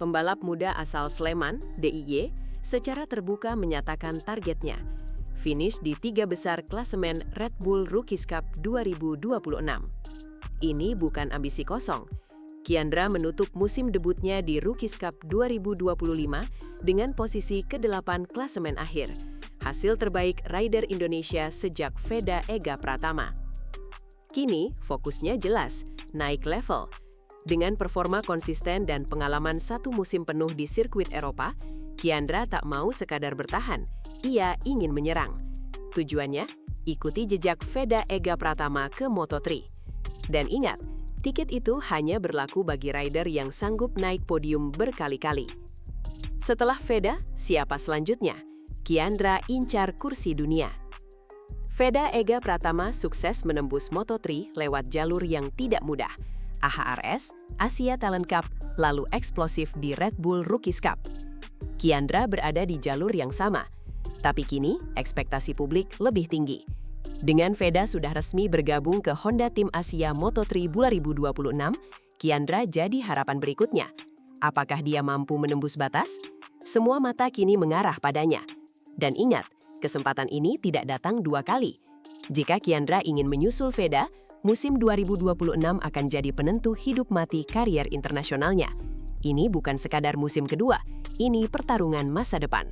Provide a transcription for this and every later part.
pembalap muda asal Sleman, DIY, secara terbuka menyatakan targetnya finish di 3 besar klasemen Red Bull Rookies Cup 2026. Ini bukan ambisi kosong. Kiandra menutup musim debutnya di Rookies Cup 2025 dengan posisi ke-8 klasemen akhir, hasil terbaik rider Indonesia sejak Veda Ega Pratama. Kini, fokusnya jelas, naik level. Dengan performa konsisten dan pengalaman 1 musim penuh di sirkuit Eropa, Kiandra tak mau sekadar bertahan, ia ingin menyerang. Tujuannya, ikuti jejak Veda Ega Pratama ke Moto3. Dan ingat, tiket itu hanya berlaku bagi rider yang sanggup naik podium berkali-kali. Setelah Veda, siapa selanjutnya? Kiandra incar kursi dunia. Veda Ega Pratama sukses menembus Moto3 lewat jalur yang tidak mudah, AHRS, Asia Talent Cup, lalu eksplosif di Red Bull Rookies Cup. Kiandra berada di jalur yang sama, tapi kini ekspektasi publik lebih tinggi. Dengan Veda sudah resmi bergabung ke Honda Tim Asia Moto3 2026, Kiandra jadi harapan berikutnya. Apakah dia mampu menembus batas? Semua mata kini mengarah padanya. Dan ingat, kesempatan ini tidak datang 2 kali. Jika Kiandra ingin menyusul Veda, musim 2026 akan jadi penentu hidup mati karier internasionalnya. Ini bukan sekadar musim kedua, ini pertarungan masa depan.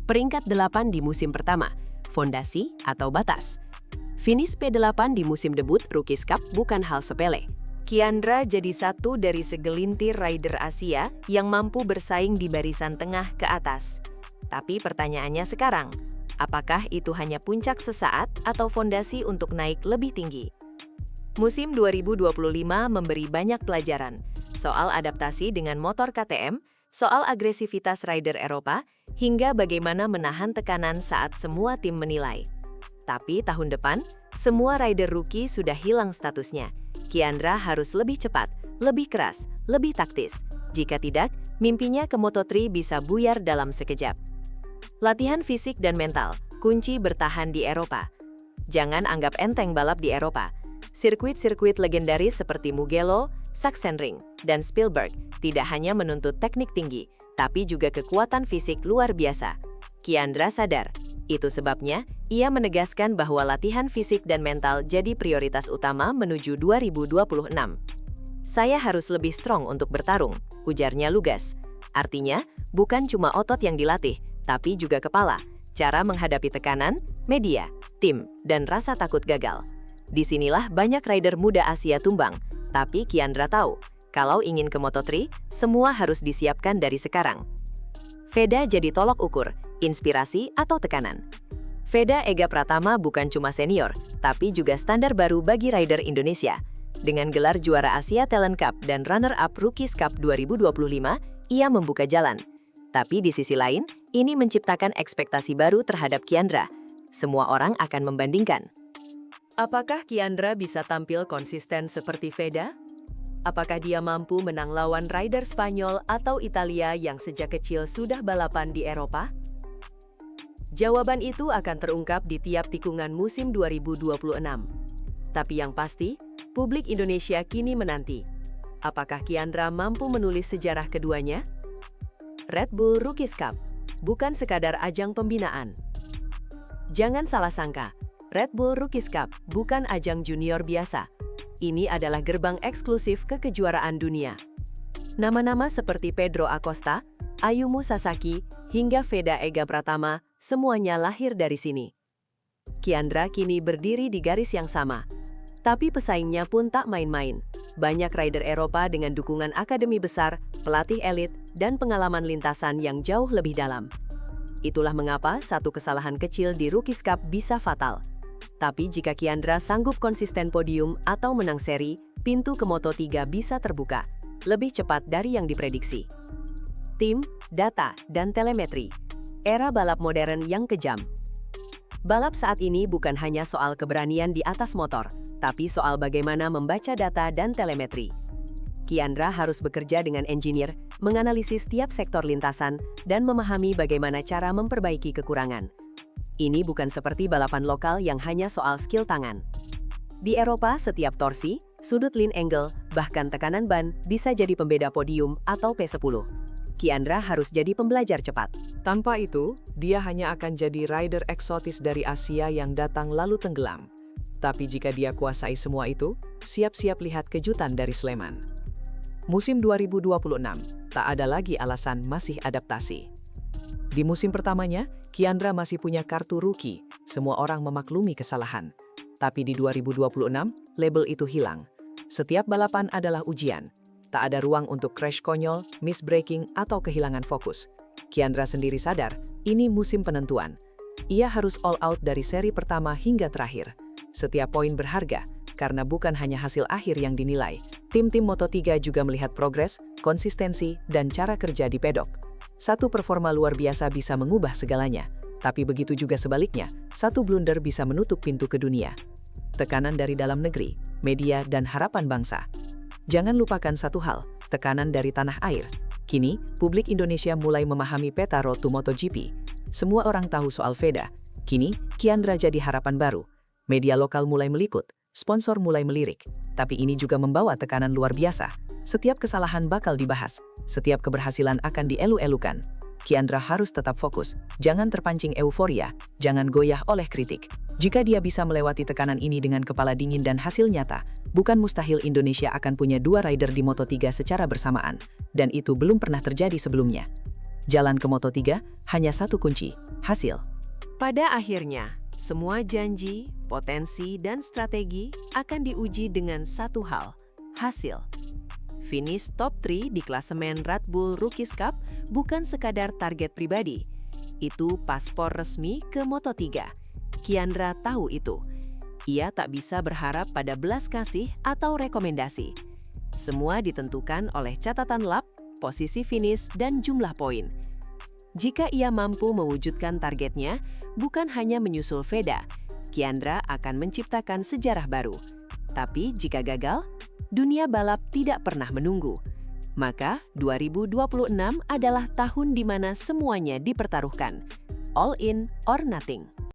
Peringkat 8 di musim pertama, fondasi atau batas. Finish P8 di musim debut Rookies Cup bukan hal sepele. Kiandra jadi satu dari segelintir rider Asia yang mampu bersaing di barisan tengah ke atas. Tapi pertanyaannya sekarang, apakah itu hanya puncak sesaat atau fondasi untuk naik lebih tinggi? Musim 2025 memberi banyak pelajaran, soal adaptasi dengan motor KTM, soal agresivitas rider Eropa, hingga bagaimana menahan tekanan saat semua tim menilai. Tapi tahun depan, semua rider rookie sudah hilang statusnya. Kiandra harus lebih cepat, lebih keras, lebih taktis. Jika tidak, mimpinya ke Moto3 bisa buyar dalam sekejap. Latihan fisik dan mental, kunci bertahan di Eropa. Jangan anggap enteng balap di Eropa. Sirkuit-sirkuit legendaris seperti Mugello, Sachsenring, dan Spielberg tidak hanya menuntut teknik tinggi, tapi juga kekuatan fisik luar biasa. Kiandra sadar, itu sebabnya ia menegaskan bahwa latihan fisik dan mental jadi prioritas utama menuju 2026. Saya harus lebih strong untuk bertarung, ujarnya lugas. Artinya, bukan cuma otot yang dilatih, tapi juga kepala, cara menghadapi tekanan, media, tim, dan rasa takut gagal. Disinilah banyak rider muda Asia tumbang, tapi Kiandra tahu, kalau ingin ke Moto3, semua harus disiapkan dari sekarang. Veda jadi tolok ukur, inspirasi atau tekanan. Veda Ega Pratama bukan cuma senior, tapi juga standar baru bagi rider Indonesia. Dengan gelar juara Asia Talent Cup dan runner-up Rookies Cup 2025, ia membuka jalan. Tapi di sisi lain, ini menciptakan ekspektasi baru terhadap Kiandra. Semua orang akan membandingkan. Apakah Kiandra bisa tampil konsisten seperti Veda? Apakah dia mampu menang lawan rider Spanyol atau Italia yang sejak kecil sudah balapan di Eropa? Jawaban itu akan terungkap di tiap tikungan musim 2026. Tapi yang pasti, publik Indonesia kini menanti. Apakah Kiandra mampu menulis sejarah keduanya? Red Bull Rookies Cup bukan sekadar ajang pembinaan. Jangan salah sangka, Red Bull Rookies Cup bukan ajang junior biasa. Ini adalah gerbang eksklusif ke kejuaraan dunia. Nama-nama seperti Pedro Acosta, Ayumu Sasaki, hingga Veda Ega Pratama, semuanya lahir dari sini. Kiandra kini berdiri di garis yang sama. Tapi pesaingnya pun tak main-main. Banyak rider Eropa dengan dukungan akademi besar, pelatih elit, dan pengalaman lintasan yang jauh lebih dalam. Itulah mengapa satu kesalahan kecil di Rookies Cup bisa fatal. Tapi jika Kiandra sanggup konsisten podium atau menang seri, pintu ke Moto3 bisa terbuka, lebih cepat dari yang diprediksi. Tim, data, dan telemetri. Era balap modern yang kejam. Balap saat ini bukan hanya soal keberanian di atas motor, tapi soal bagaimana membaca data dan telemetri. Kiandra harus bekerja dengan engineer, menganalisis tiap sektor lintasan, dan memahami bagaimana cara memperbaiki kekurangan. Ini bukan seperti balapan lokal yang hanya soal skill tangan. Di Eropa, setiap torsi, sudut lean angle, bahkan tekanan ban bisa jadi pembeda podium atau P10. Kiandra harus jadi pembelajar cepat. Tanpa itu, dia hanya akan jadi rider eksotis dari Asia yang datang lalu tenggelam. Tapi jika dia kuasai semua itu, siap-siap lihat kejutan dari Sleman. Musim 2026, tak ada lagi alasan masih adaptasi. Di musim pertamanya, Kiandra masih punya kartu rookie, semua orang memaklumi kesalahan. Tapi di 2026, label itu hilang. Setiap balapan adalah ujian. Tak ada ruang untuk crash konyol, miss braking, atau kehilangan fokus. Kiandra sendiri sadar, ini musim penentuan. Ia harus all out dari seri pertama hingga terakhir. Setiap poin berharga, karena bukan hanya hasil akhir yang dinilai. Tim-tim Moto3 juga melihat progres, konsistensi, dan cara kerja di pedok. Satu performa luar biasa bisa mengubah segalanya, tapi begitu juga sebaliknya, satu blunder bisa menutup pintu ke dunia. Tekanan dari dalam negeri, media, dan harapan bangsa. Jangan lupakan satu hal, tekanan dari tanah air. Kini, publik Indonesia mulai memahami peta Road to MotoGP. Semua orang tahu soal Veda. Kini, Kiandra jadi harapan baru. Media lokal mulai meliput, sponsor mulai melirik. Tapi ini juga membawa tekanan luar biasa. Setiap kesalahan bakal dibahas, setiap keberhasilan akan dielu-elukan. Kiandra harus tetap fokus, jangan terpancing euforia, jangan goyah oleh kritik. Jika dia bisa melewati tekanan ini dengan kepala dingin dan hasil nyata, bukan mustahil Indonesia akan punya dua rider di Moto3 secara bersamaan. Dan itu belum pernah terjadi sebelumnya. Jalan ke Moto3 hanya satu kunci, hasil. Pada akhirnya, semua janji, potensi, dan strategi akan diuji dengan satu hal, hasil. Finish top 3 di klasemen Red Bull Rookies Cup bukan sekadar target pribadi. Itu paspor resmi ke Moto3. Kiandra tahu itu. Ia tak bisa berharap pada belas kasih atau rekomendasi. Semua ditentukan oleh catatan lap, posisi finish, dan jumlah poin. Jika ia mampu mewujudkan targetnya, bukan hanya menyusul Veda, Kiandra akan menciptakan sejarah baru. Tapi jika gagal, dunia balap tidak pernah menunggu. Maka 2026 adalah tahun di mana semuanya dipertaruhkan. All in or nothing.